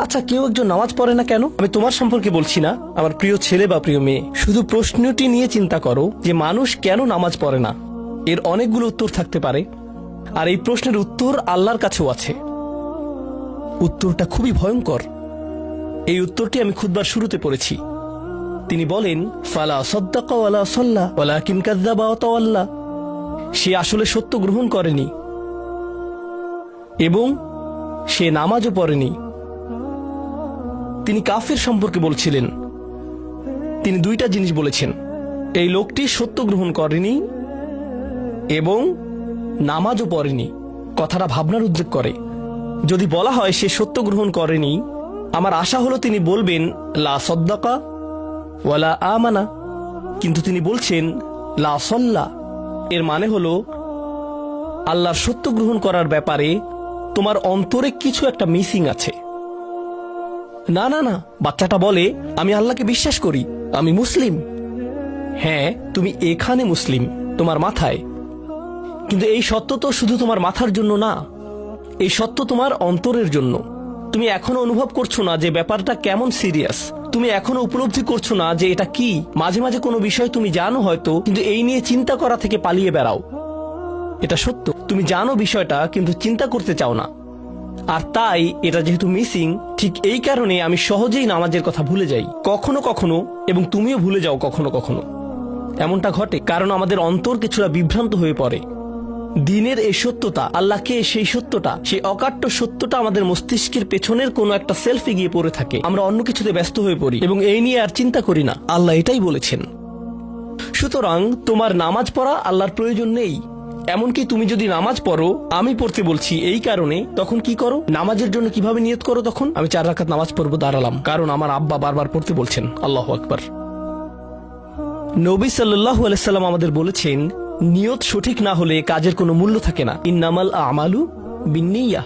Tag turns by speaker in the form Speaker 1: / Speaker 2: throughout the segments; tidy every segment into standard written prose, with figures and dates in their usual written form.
Speaker 1: আচ্ছা, কেউ একজন নামাজ পড়ে না কেন? আমি তোমার সম্পর্কে বলছি না, আমার প্রিয় ছেলে বা প্রিয় মেয়ে। শুধু প্রশ্নটি নিয়ে চিন্তা করো যে মানুষ কেন নামাজ পড়ে না। এর অনেকগুলো উত্তর থাকতে পারে, আর এই প্রশ্নের উত্তর আল্লাহর কাছেও আছে। উত্তরটা খুবই ভয়ঙ্কর। এই উত্তরটি আমি খুতবার শুরুতে পড়েছি। তিনি বলেন, ফালা সাদ্দাকা ওয়ালা সাল্লা ওয়ালাকিন কাযযাবা ওয়া তাওয়াল্লা। সে আসলে সত্য গ্রহণ করেনি এবং সে নামাজও পড়েনি। তিনি কাফের সম্পর্কে বলছিলেন। তিনি দুইটা জিনিস বলেছেন, এই লোকটি সত্য গ্রহণ করেনি এবং নামাজও পড়েনি। কথাটা ভাবনার উদ্রেক করে। যদি বলা হয় সে সত্য গ্রহণ করেনি, আমার আশা হলো তিনি বলবেন লা সাদ্দাকা ওয়ালা আমানা, কিন্তু তিনি বলছেন লা সাল্লা। এর মানে হলো আল্লাহর সত্য গ্রহণ করার ব্যাপারে তোমার অন্তরে কিছু একটা মিসিং আছে। না না না, বাচ্চাটা বলে আমি আল্লাহকে বিশ্বাস করি, আমি মুসলিম। হ্যাঁ, তুমি এখানে মুসলিম, তোমার মাথায়। কিন্তু এই সত্য তো শুধু তোমার মাথার জন্য না, এই সত্য তোমার অন্তরের জন্য। তুমি এখনো অনুভব করছো না যে ব্যাপারটা কেমন সিরিয়াস। তুমি এখনো উপলব্ধি করছো না যে এটা কি। মাঝে মাঝে কোনো বিষয় তুমি জানো হয়তো, কিন্তু এই নিয়ে চিন্তা করা থেকে পালিয়ে বেড়াও। এটা সত্য, তুমি জানো বিষয়টা কিন্তু চিন্তা করতে চাও না। আর তাই এটা যেহেতু মিসিং, ঠিক এই কারণে আমি সহজেই নামাজের কথা ভুলে যাই কখনো কখনো, এবং তুমিও ভুলে যাও কখনো কখনো। এমনটা ঘটে কারণ আমাদের অন্তর কিছুটা বিভ্রান্ত হয়ে পড়ে। দিনের এই সত্যতা, আল্লাহকে সেই সত্যটা, সেই অকাট্য সত্যটা আমাদের মস্তিষ্কের পেছনের কোনো একটা সেলফে গিয়ে পড়ে থাকে। আমরা অন্য কিছুতে ব্যস্ত হয়ে পড়ি এবং এই নিয়ে আর চিন্তা করি না। আল্লাহ এটাই বলেছেন। সুতরাং তোমার নামাজ পড়া আল্লাহর প্রয়োজন নেই। এমনকি তুমি যদি নামাজ পড়ো, আমি পড়তে বলছি এই কারণে, তখন কি করো? নামাজের জন্য কিভাবে নিয়ত করো? তখন আমি 4 রাকাত নামাজ পড়বো, দাঁড়ালাম, কারণ আমার আব্বা বারবার পড়তে বলছেন। আল্লাহু আকবার। নবী সাল্লাল্লাহু আলাইহি সাল্লাম আমাদের বলেছেন, নিয়ত সঠিক না হলে কাজের কোনো মূল্য থাকে না। ইন্নামাল আমালু বিন্নিয়াহ,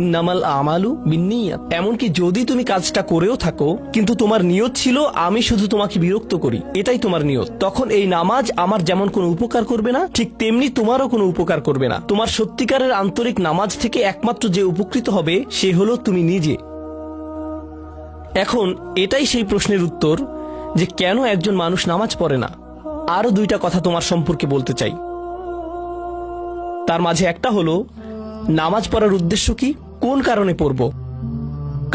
Speaker 1: ইন্নামাল আমালু বিন্নিয়াত। এমনকি যদি তুমি কাজটা করেও থাকো কিন্তু তোমার নিয়ত ছিল আমি শুধু তোমাকে বিরক্ত করি, এটাই তোমার নিয়ত, তখন এই নামাজ আমার যেমন কোনো উপকার করবে না, ঠিক তেমনি তোমারও কোনো উপকার করবে না। তোমার সত্যিকারের আন্তরিক নামাজ থেকে একমাত্র যে উপকৃত হবে সে হলো তুমি নিজে। এখন এটাই সেই প্রশ্নের উত্তর যে কেন একজন মানুষ নামাজ পড়ে না। আরো 2টা কথা তোমার সম্পর্কে বলতে চাই। তার মাঝে একটা হলো নামাজ পড়ার উদ্দেশ্য কি, কোন কারণে পড়ব।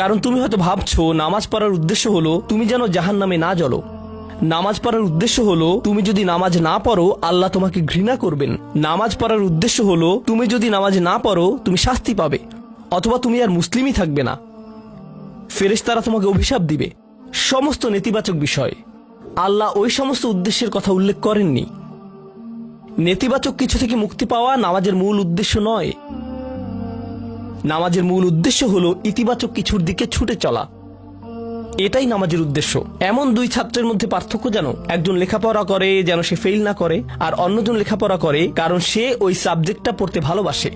Speaker 1: কারণ তুমি হয়তো ভাবছো নামাজ পড়ার উদ্দেশ্য হলো তুমি যেন জাহান্নামে না জ্বলো। নামাজ পড়ার উদ্দেশ্য হলো তুমি যদি নামাজ না পড়ো আল্লাহ তোমাকে ঘৃণা করবেন। নামাজ পড়ার উদ্দেশ্য হলো তুমি যদি নামাজ না পড়ো তুমি শাস্তি পাবে, অথবা তুমি আর মুসলিমই থাকবে না, ফেরেশতারা তোমাকে অভিশাপ দিবে। সমস্ত নেতিবাচক বিষয়। আল্লাহ ওই সমস্ত উদ্দেশ্যের কথা উল্লেখ করেননি। নেতিবাচক কিছু থেকে মুক্তি পাওয়া নামাজের মূল উদ্দেশ্য নয়। নামাজের মূল উদ্দেশ্য হলো ইতিবাচক কিছুর দিকে ছুটে চলা, এটাই নামাজের উদ্দেশ্য। এমন 2 ছাত্রের মধ্যে পার্থক্য জানো? একজন লেখাপড়া করে যেন সে ফেল না করে, আর অন্যজন লেখাপড়া করে কারণ সে ওই সাবজেক্টটা পড়তে ভালোবাসে।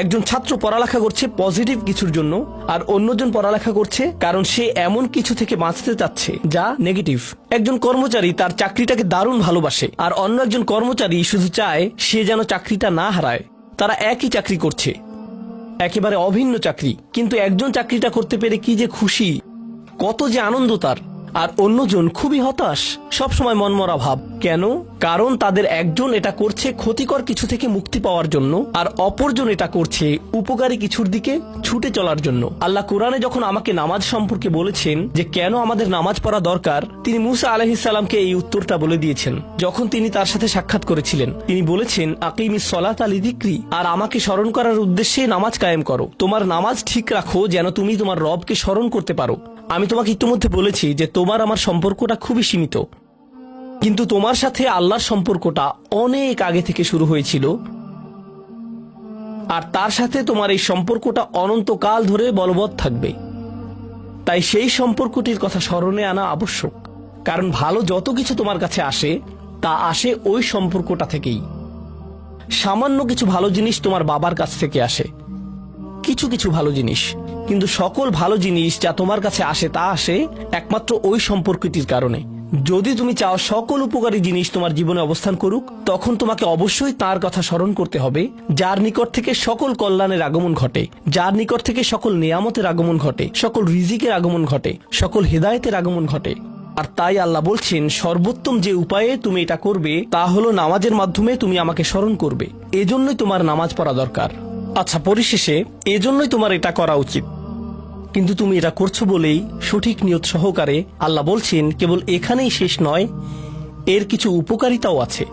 Speaker 1: একজন ছাত্র পড়ালেখা করছে পজিটিভ কিছুর জন্য, আর অন্যজন পড়ালেখা করছে কারণ সে এমন কিছু থেকে বাঁচতে চাচ্ছে যা নেগেটিভ। একজন কর্মচারী তার চাকরিটাকে দারুণ ভালোবাসে, আর অন্য একজন কর্মচারী শুধু চায় সে যেন চাকরিটা না হারায়। তারা একই চাকরি করছে, একেবারে অভিন্ন চাকরি, কিন্তু একজন চাকরিটা করতে পেরে কি যে খুশি, কত যে আনন্দ তার, আর অন্যজন খুবই হতাশ, সবসময় মনমরা ভাব। কেন? কারণ তাদের একজন এটা করছে ক্ষতিকর কিছু থেকে মুক্তি পাওয়ার জন্য, আর অপরজন এটা করছে উপকারী কিছুর দিকে ছুটে চলার জন্য। আল্লাহ কোরআনে যখন আমাকে নামাজ সম্পর্কে বলেছেন যে কেন আমাদের নামাজ পড়া দরকার, তিনি মুসা আলাইহিস সালামকে এই উত্তরটা বলে দিয়েছেন যখন তিনি তার সাথে সাক্ষাৎ করেছিলেন। তিনি বলেছেন, আকিমিস সলাতা লিযিকরি, আর আমাকে স্মরণ করার উদ্দেশ্যে নামাজ কায়েম করো। তোমার নামাজ ঠিক রাখো যেন তুমি তোমার রবকে স্মরণ করতে পারো। আমি তোমাকে ইতিমধ্যে বলেছি যে তোমার আমার সম্পর্কটা খুবই সীমিত, কিন্তু তোমার সাথে আল্লাহর সম্পর্কটা অনেক আগে থেকে শুরু হয়েছিল, আর তার সাথে তোমার এই সম্পর্কটা অনন্তকাল ধরে বলবৎ থাকবে। তাই সেই সম্পর্কটির কথা স্মরণে আনা আবশ্যক, কারণ ভালো যত কিছু তোমার কাছে আসে তা আসে ওই সম্পর্কটা থেকেই। সামান্য কিছু ভালো জিনিস তোমার বাবার কাছ থেকে আসে, কিছু কিছু ভালো জিনিস, কিন্তু সকল ভালো জিনিস যা তোমার কাছে আসে তা আসে একমাত্র ওই সম্পর্কটির কারণে। যদি তুমি চাও সকল উপকারী জিনিস তোমার জীবনে অবস্থান করুক, তখন তোমাকে অবশ্যই তার কথা স্মরণ করতে হবে, যার নিকট থেকে সকল কল্যাণের আগমন ঘটে, যার নিকট থেকে সকল নিয়ামতের আগমন ঘটে, সকল রিজিকের আগমন ঘটে, সকল হেদায়েতের আগমন ঘটে। আর তাই আল্লাহ বলছেন, সর্বোত্তম যে উপায়ে তুমি এটা করবে তা হলো নামাজের মাধ্যমে তুমি আমাকে স্মরণ করবে। এজন্যই তোমার নামাজ পড়া দরকার। আচ্ছা, পরিশেষে এজন্যই তোমার এটা করা উচিত, কিন্তু তুমি এটা করছো বলেই সঠিক নিয়ত সহকারে আল্লাহ বলছেন, কেবল এখানেই শেষ নয়, এর কিছু উপকারিতাও আছে।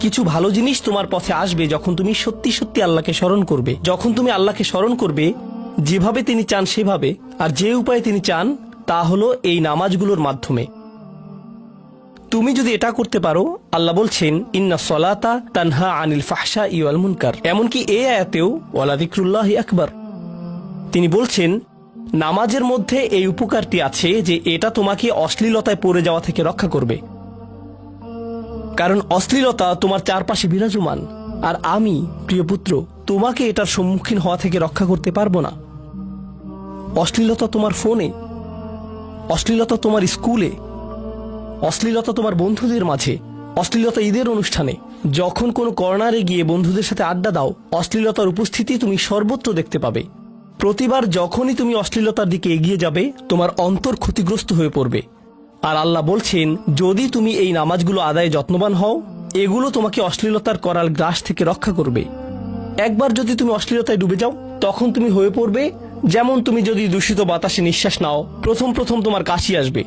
Speaker 1: কিছু ভালো জিনিস তোমার পথে আসবে যখন তুমি সত্যি সত্যি আল্লাহকে স্মরণ করবে। যখন তুমি আল্লাহকে স্মরণ করবে যেভাবে তিনি চান সেভাবে, আর যে উপায়ে তিনি চান তা হলো এই নামাজগুলোর মাধ্যমে। তুমি যদি এটা করতে পারো, আল্লাহ বলছেন, ইন্না সলাতা তানহা আনিল ফাহশা ওয়াল মুনকার। এমনকি এই আয়াতেও ওয়ালা যিকরুল্লাহি আকবার, তিনি বলছেন নামাজের মধ্যে এই উপকারটি আছে যে এটা তোমাকে অশ্লীলতায় পড়ে যাওয়া থেকে রক্ষা করবে। কারণ অশ্লীলতা তোমার চারপাশে বিরাজমান, আর আমি প্রিয় পুত্র তোমাকে এটার সম্মুখীন হওয়া থেকে রক্ষা করতে পারবো না। অশ্লীলতা তোমার ফোনে, অশ্লীলতা তোমার স্কুলে, অশ্লীলতা তোমার বন্ধুদের মাঝে, অশ্লীলতা ঈদের অনুষ্ঠানে, যখন কোনো কর্নারে গিয়ে বন্ধুদের সাথে আড্ডা দাও, অশ্লীলতার উপস্থিতি তুমি সর্বত্র দেখতে পাবে। প্রতিবার যখনই তুমি অশ্লীলতার দিকে এগিয়ে যাবে, তোমার অন্তর ক্ষতিগ্রস্ত হয়ে পড়বে। আর আল্লাহ বলছেন, যদি তুমি এই নামাজগুলো আদায়ে যত্নবান হও, এগুলো তোমাকে অশ্লীলতার করাল গ্রাস থেকে রক্ষা করবে। একবার যদি তুমি অশ্লীলতায় ডুবে যাও, তখন তুমি হয়ে পড়বে যেমন তুমি যদি দূষিত বাতাসে নিঃশ্বাস নাও, প্রথম প্রথম তোমার কাশি আসবে,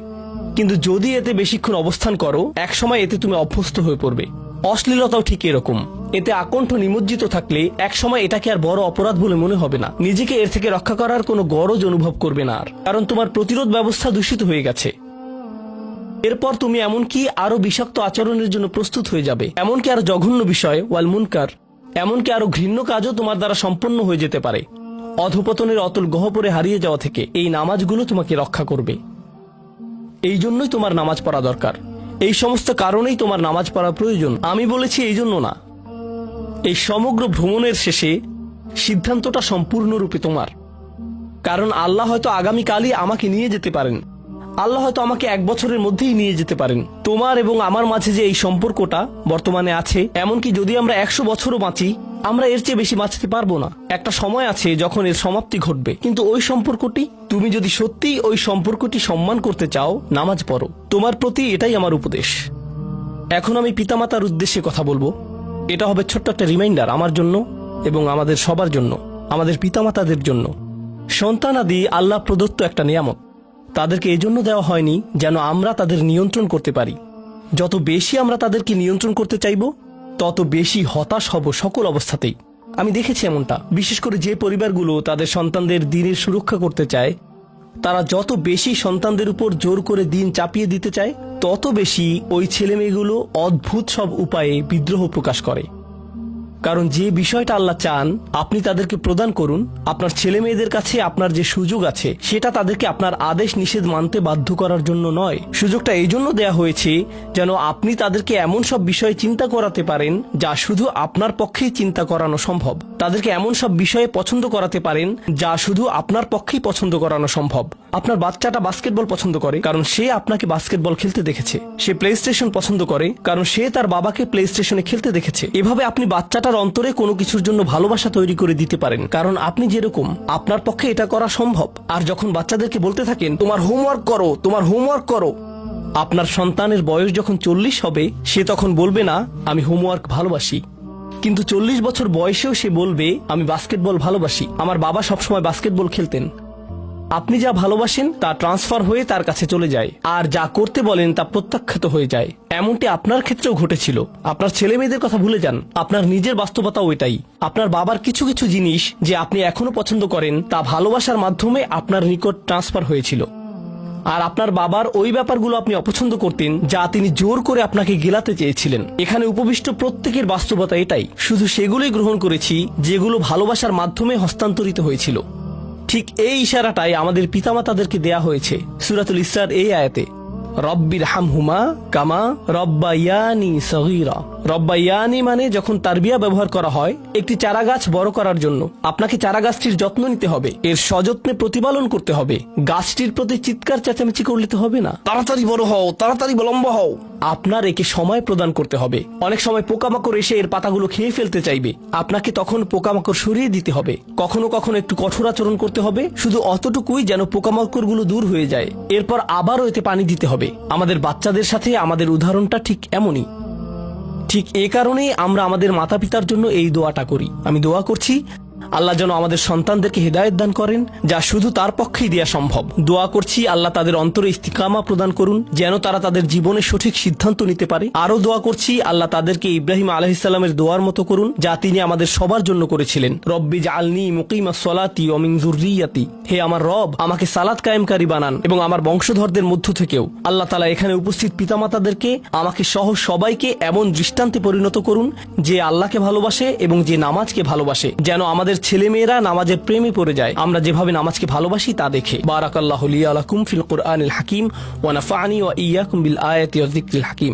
Speaker 1: কিন্তু যদি এতে বেশিক্ষণ অবস্থান করো, একসময় এতে তুমি অভ্যস্ত হয়ে পড়বে। অশ্লীলতাও ঠিক এরকম, এতে আকণ্ঠ নিমজ্জিত থাকলে একসময় এটাকে আর বড় অপরাধ বলে মনে হবে না, নিজেকে এর থেকে রক্ষা করার কোনো গরজ অনুভব করবে না আর, কারণ তোমার প্রতিরোধ ব্যবস্থা দূষিত হয়ে গেছে। এরপর তুমি এমনকি আরো বিষাক্ত আচরণের জন্য প্রস্তুত হয়ে যাবে, এমনকি আরো জঘন্য বিষয় ওয়াল মুনকার, এমনকি আরো ঘৃণ্য কাজও তোমার দ্বারা সম্পন্ন হয়ে যেতে পারে। অধঃপতনের অতল গহ্বরে হারিয়ে যাওয়া থেকে এই নামাজগুলো তোমাকে রক্ষা করবে। এই জন্যই তোমার নামাজ পড়া দরকার, এই সমস্ত কারণেই তোমার নামাজ পড়া প্রয়োজন। আমি বলেছি এই জন্য না, এই সমগ্র ভ্রমণের শেষে সিদ্ধান্তটা সম্পূর্ণরূপে তোমার। কারণ আল্লাহ হয়তো আগামীকালই আমাকে নিয়ে যেতে পারেন, আল্লাহ হয়তো আমাকে 1 বছরের মধ্যেই নিয়ে যেতে পারেন। তোমার এবং আমার মাঝে যে এই সম্পর্কটা বর্তমানে আছে, এমনকি যদি আমরা 100 বছরও বাঁচি, আমরা এর চেয়ে বেশি বাঁচতে পারবো না। একটা সময় আছে যখন এর সমাপ্তি ঘটবে, কিন্তু ওই সম্পর্কটি, তুমি যদি সত্যিই ওই সম্পর্কটি সম্মান করতে চাও, নামাজ পড়ো। তোমার প্রতি এটাই আমার উপদেশ। এখন আমি পিতামাতার উদ্দেশ্যে কথা বলবো। এটা হবে ছোট্ট একটা রিমাইন্ডার আমার জন্য এবং আমাদের সবার জন্য, আমাদের পিতামাতাদের জন্য। সন্তানাদি আল্লাহ প্রদত্ত একটা নিয়ামত, তাদেরকে এজন্য দেওয়া হয়নি যেন আমরা তাদের নিয়ন্ত্রণ করতে পারি। যত বেশি আমরা তাদেরকে নিয়ন্ত্রণ করতে চাইব, তত বেশি হতাশ হব সকল অবস্থাতেই। আমি দেখেছি এমনটা, বিশেষ করে যে পরিবারগুলো তাদের সন্তানদের দিনের সুরক্ষা করতে চায়, তারা যত বেশি সন্তানদের উপর জোর করে দিন চাপিয়ে দিতে চায়, তত বেশি ওই ছেলেমেয়েগুলো অদ্ভুত সব উপায়ে বিদ্রোহ প্রকাশ করে। কারণ যে বিষয়টা আল্লাহ চান আপনি তাদেরকে প্রদান করুন, আপনার ছেলে মেয়েদের কাছে আপনার যে সুযোগ আছে সেটা তাদেরকে আপনার আদেশ নিষেধ মানতে বাধ্য করার জন্য নয়। সুযোগটা এই জন্য দেয়া হয়েছে যেন আপনি তাদেরকে এমন সব বিষয়ে চিন্তা করাতে পারেন যা শুধু আপনার পক্ষেই চিন্তা করানো সম্ভব, তাদেরকে এমন সব বিষয়ে পছন্দ করাতে পারেন যা শুধু আপনার পক্ষেই পছন্দ করানো সম্ভব। আপনার বাচ্চাটা বাস্কেটবল পছন্দ করে কারণ সে আপনাকে বাস্কেটবল খেলতে দেখেছে, সে প্লে স্টেশন পছন্দ করে কারণ সে তার বাবাকে প্লে স্টেশনে খেলতে দেখেছে। এভাবে আপনি বাচ্চাটার অন্তরে কোনো কিছুর জন্য ভালোবাসা তৈরি করে দিতে পারেন, কারণ আপনি যেরকম, আপনার পক্ষে এটা করা সম্ভব। আর যখন বাচ্চাদেরকে বলতে থাকেন তোমার হোমওয়ার্ক করো, তোমার হোমওয়ার্ক করো, আপনার সন্তানের বয়স যখন 40 হবে, সে তখন বলবে না আমি হোমওয়ার্ক ভালোবাসি, কিন্তু 40 বছর বয়সেও সে বলবে আমি বাস্কেটবল ভালোবাসি, আমার বাবা সবসময় বাস্কেটবল খেলতেন। আপনি যা ভালোবাসেন তা ট্রান্সফার হয়ে তার কাছে চলে যায়, আর যা করতে বলেন তা প্রত্যাখ্যাত হয়ে যায়। এমনটি আপনার ক্ষেত্রেও ঘটেছিল। আপনার ছেলে মেয়েদের কথা ভুলে যান, আপনার নিজের বাস্তবতাও এটাই। আপনার বাবার কিছু কিছু জিনিস যে আপনি এখনো পছন্দ করেন তা ভালোবাসার মাধ্যমে আপনার নিকট ট্রান্সফার হয়েছিল, আর আপনার বাবার ওই ব্যাপারগুলো আপনি অপছন্দ করতেন যা তিনি জোর করে আপনাকে গেলাতে চেয়েছিলেন। এখানে উপবিষ্ট প্রত্যেকের বাস্তবতা এটাই, শুধু সেগুলোই গ্রহণ করেছি যেগুলো ভালোবাসার মাধ্যমে হস্তান্তরিত হয়েছিল। ঠিক এই ইশারাটাই আমাদের পিতামাতাদেরকে দেয়া হয়েছে সূরাতুল ইসরার এই আয়াতে। রব্বির হামহুমা কামা রব্বায়ানি সগীরা। রব্বায়ানি মানে যখন তারবিয়া ব্যবহার করা হয় একটি চারা গাছ বড় করার জন্য, আপনাকে চারা গাছটির যত্ন নিতে হবে, এর সযত্নে প্রতিপালন করতে হবে। গাছটির প্রতি চিৎকার চেঁচামেচি করলে তো হবে না, তাড়াতাড়ি বড় হও, তাড়াতাড়ি লম্বা হও। আপনার একে সময় প্রদান করতে হবে। অনেক সময় পোকামাকড় এসে এর পাতাগুলো খেয়ে ফেলতে চাইবে, আপনাকে তখন পোকামাকড় সরিয়ে দিতে হবে। কখনো কখনো একটু কঠোর আচরণ করতে হবে, শুধু অতটুকুই যেন পোকামাকড়গুলো দূর হয়ে যায়। এরপর আবারও এতে পানি দিতে হবে। আমাদের বাচ্চাদের সাথে আমাদের উদাহরণটা ঠিক এমনই। ঠিক এ কারণেই আমরা আমাদের মাতা পিতার জন্য এই দোয়াটা করি। আমি দোয়া করছি আল্লাহ যেন আমাদের সন্তানদেরকে হেদায়েত দান করেন, যা শুধু তার পক্ষেই দেয়া সম্ভব। দোয়া করছি আল্লাহ তাদের অন্তরে ইস্তিকামা প্রদান করুন, যেন তারা তাদের জীবনে সঠিক সিদ্ধান্ত নিতে পারে। আরো দোয়া করছি আল্লাহ তাদেরকে ইব্রাহিম আলাইহিস সালামের দোয়ার মতো করুন, যা তিনি আমাদের সবার জন্য করেছিলেন। রব্বি জাআলনি মুকিমাস সলাতি ওয়া মিন যুররিয়াতি। হে আমার রব, আমাকে সালাত কায়েমকারী বানান এবং আমার বংশধরদের মধ্য থেকেও। আল্লাহ তাআলা এখানে উপস্থিত পিতামাতাদেরকে, আমাকে সহ সবাইকে এমন দৃষ্টান্তে পরিণত করুন যে আল্লাহকে ভালোবাসে এবং যে নামাজকে ভালোবাসে, যেন আমাদের ছেলেমেয়েরা নামাজের প্রেমে পড়ে যায় আমরা যেভাবে নামাজকে ভালোবাসি তা দেখে। বারাকাল্লাহু লি ওয়া লাকুম ফিল কুরআনিল হাকিম ওয়া নাফা'নি ওয়া ইয়্যাকুম বিল আয়াতি ওয়াজ যিকরিল হাকিম।